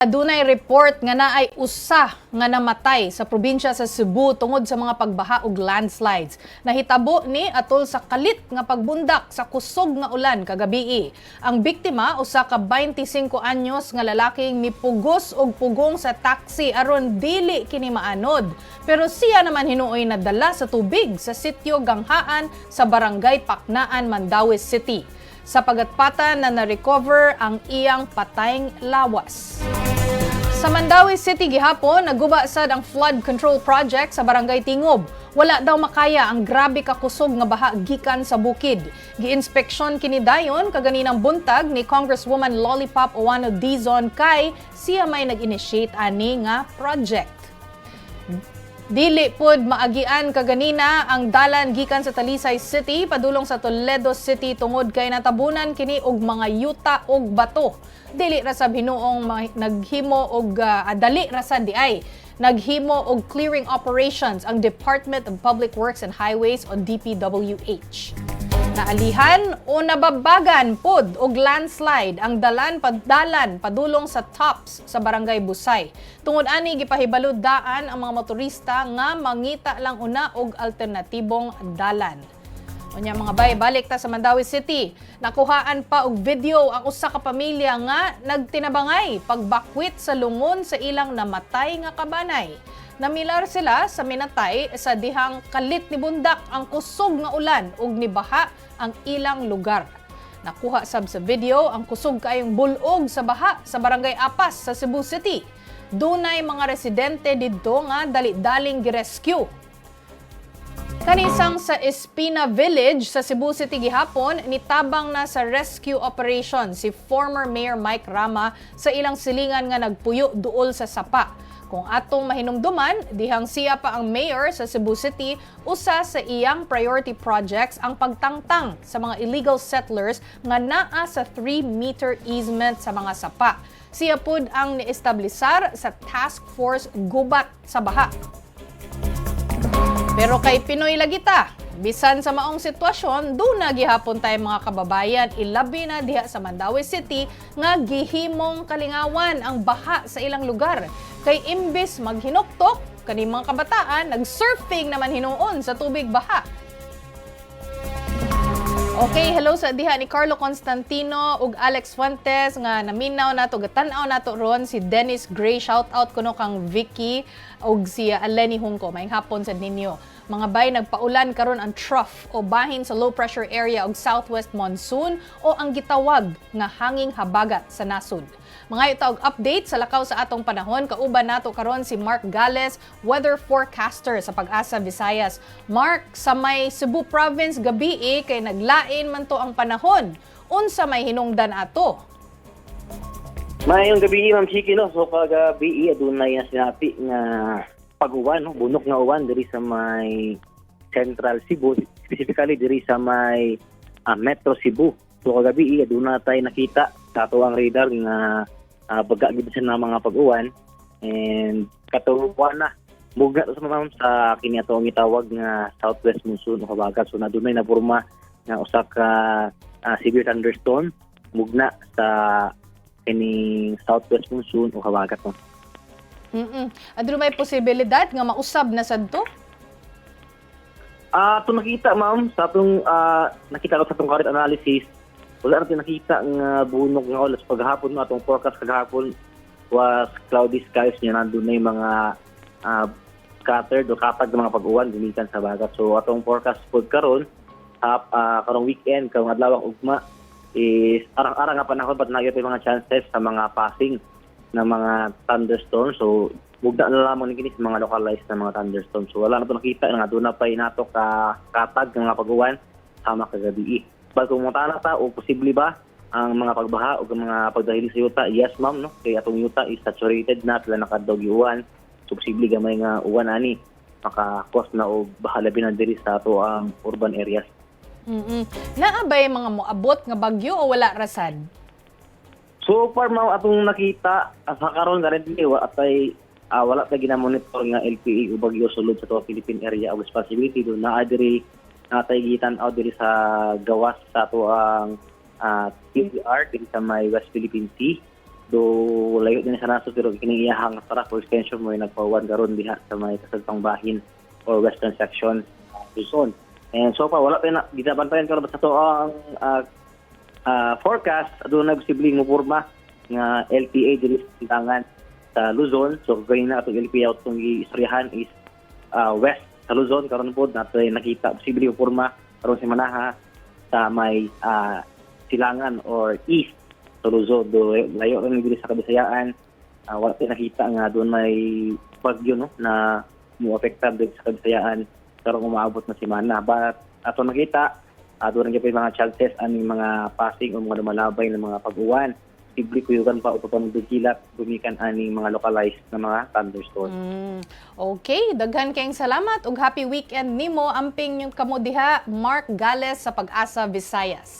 Adunay report nga naay usa nga namatay sa probinsya sa Cebu tungod sa mga pagbaha ug landslides. Nahitabo ni atol sa kalit nga pagbundak sa kusog nga ulan kagabii. Ang biktima usa ka 25 anyos nga lalaking mipugos og pugong sa taxi aron dili kini maanod. Pero siya naman hinuoy nadala sa tubig sa sitio Ganghaan sa barangay Paknaan, Mandaue City. Sa pagatpatan na na-recover ang iyang patayng lawas. Sa Mandaue City gihapon, nagguba sad ang flood control project sa Barangay Tingob. Wala daw makaya ang grabe ka kusog nga baha gikan sa bukid. Gi-inspeksyon kini dayon kaganinang buntag ni Congresswoman Lollipop Owano Dizon kay siya may nag-initiate ani nga project. Dili pod maagian kaganina ang dalan gikan sa Talisay City padulong sa Toledo City tungod kay natabunan kini og mga yuta og bato. Dili ra sab hinuong naghimo og dali ra sad diay naghimo og clearing operations ang Department of Public Works and Highways o DPWH. Naalihan o nababagan pod og landslide ang dalan padulong sa Tops sa Barangay Busay. Tungod ani gipahibalo daan ang mga motorista nga mangita lang una og alternatibong dalan. Unya mga bay, balik ta sa Mandaue City. Nakuhaan pa og video ang usa ka pamilya nga nagtinabangay pagbakwit sa lungon sa ilang namatay nga kabanay. Namilar sila sa minatay sa dihang kalit ni bundak ang kusog nga ulan ug nibaha ang ilang lugar. Nakuha sab sa video ang kusog kayong bulog sa baha sa Barangay Apas sa Cebu City. Dunay mga residente didto nga dali-daling girescue. Kanisang sa Espina Village sa Cebu City gihapon, nitabang na sa rescue operation si former Mayor Mike Rama sa ilang silingan nga nagpuyo duol sa sapa. Kung atong mahinumduman, dihang siya pa ang mayor sa Cebu City, usa sa iyang priority projects ang pagtangtang sa mga illegal settlers nga naa sa 3-meter easement sa mga sapa. Siya pud ang niestablisar sa Task Force Gubat sa Baha. Pero kay Pinoy lagita, bisan sa maong sitwasyon, doon na gihapon tayo mga kababayan, ilabi na diha sa Mandaue City nga gihimong kalingawan ang baha sa ilang lugar. Kay imbis maghinuktok, kani mga kabataan, nag-surfing naman hinuon sa tubig baha. Okay, hello sa diha ni Carlo Constantino ug Alex Fuentes nga naminaw nato gatan-aw nato ron si Dennis Gray, shout out kuno kang Vicky ug si Aleni Hungko. Maayong hapon sa ninyo. Mga bay, nagpaulan karon ang trough o bahin sa low pressure area og southwest monsoon o ang gitawag nga hanging habagat sa nasud. Mga itaog update sa lakaw sa atong panahon, kauban nato karon si Mark Gales, weather forecaster sa Pag-asa Visayas. Mark, sa may Cebu Province gabi kay naglain man to ang panahon. Unsa may hinungdan ato? Mayong gabi, Ma'am Chiki, no? So kagabi adunay na sinapi nga pag-uwan, no? Bunok nga uwan diri sa may Central Cebu, specifically diri sa may Metro Cebu. So kagabi aduna tay nakita sa ato ang radar nga baga gid sa mga pag-uwan, and katuwa na mugna sa mamam sa kini ato ang gitawag nga southwest monsoon o habagat. So nadunay na porma nga usa ka severe thunderstorm mugna sa kini southwest monsoon o habagat. No? Adto may posibilidad nga mausab na sadto? Ito nakita, ma'am, sa atong nakita ko sa atong current analysis, wala natin nakita nga bunok nga oras paghapon no, atong forecast kagahapon was cloudy skies niya, nandun na yung mga scattered o kapag mga pag-uwan gumikan sa bagat. So atong forecast po karon karong weekend, karong adlawang ugma is arang-arang nga panahon but nagyo yung mga chances sa mga passing na mga thunderstorms. So mugda na lamang ni sa mga localized na mga thunderstorms. So wala na ito nakita nga doon na pa inato katag ng mga pag-uwan sama kagabi. But kung matala ta o posible ba ang mga pagbaha o mga pagdahili sa yuta, yes ma'am, no? Kaya atong yuta is saturated na, sila nakadog uwan. So posible gamay nga uwan ani maka-cause na o bahalabi na diri sa ato ang urban areas. Naabay mga moabot nga bagyo o wala rasad? So far ma'am, atong nakita sa karon currently wala ta ginamonitor nga LPA o bagyo sulod sa to Philippine Area of Responsibility. Doon na diri nataygitan out diri sa gawas sa ato ang TVR diri sa may West Philippine Sea. do layo din sa nasod pero kining iyahang track or extension mo ay nagpawan karon diha sa may kasadpang bahin or western section Luzon. And so far wala pa na gitabantayan karon basta to ang forecast aduna na posibleng mopurma nga LPA diri sa tintangan sa Luzon. So ganyan na atong LPA atong giistoryahan is west sa Luzon karon pod nato nakita posibleng mopurma karon si Manaha sa may silangan or east sa Luzon. Do layo rin diri sa Kabisayaan. Wala pa nakita nga doon may bagyo no na mo-affected diri sa Kabisayaan karong umaabot na semana. But ato nakita doon rin mga chances aning mga passing o mga lumalabay ng mga pag-uwan. Sibli kuyugan pa upapan dugilat gumikan aning mga localized na mga thunderstorms. Okay, daghan kayong salamat ug happy weekend nimo amping yung kamo diha Mark Gales sa Pag-asa Visayas.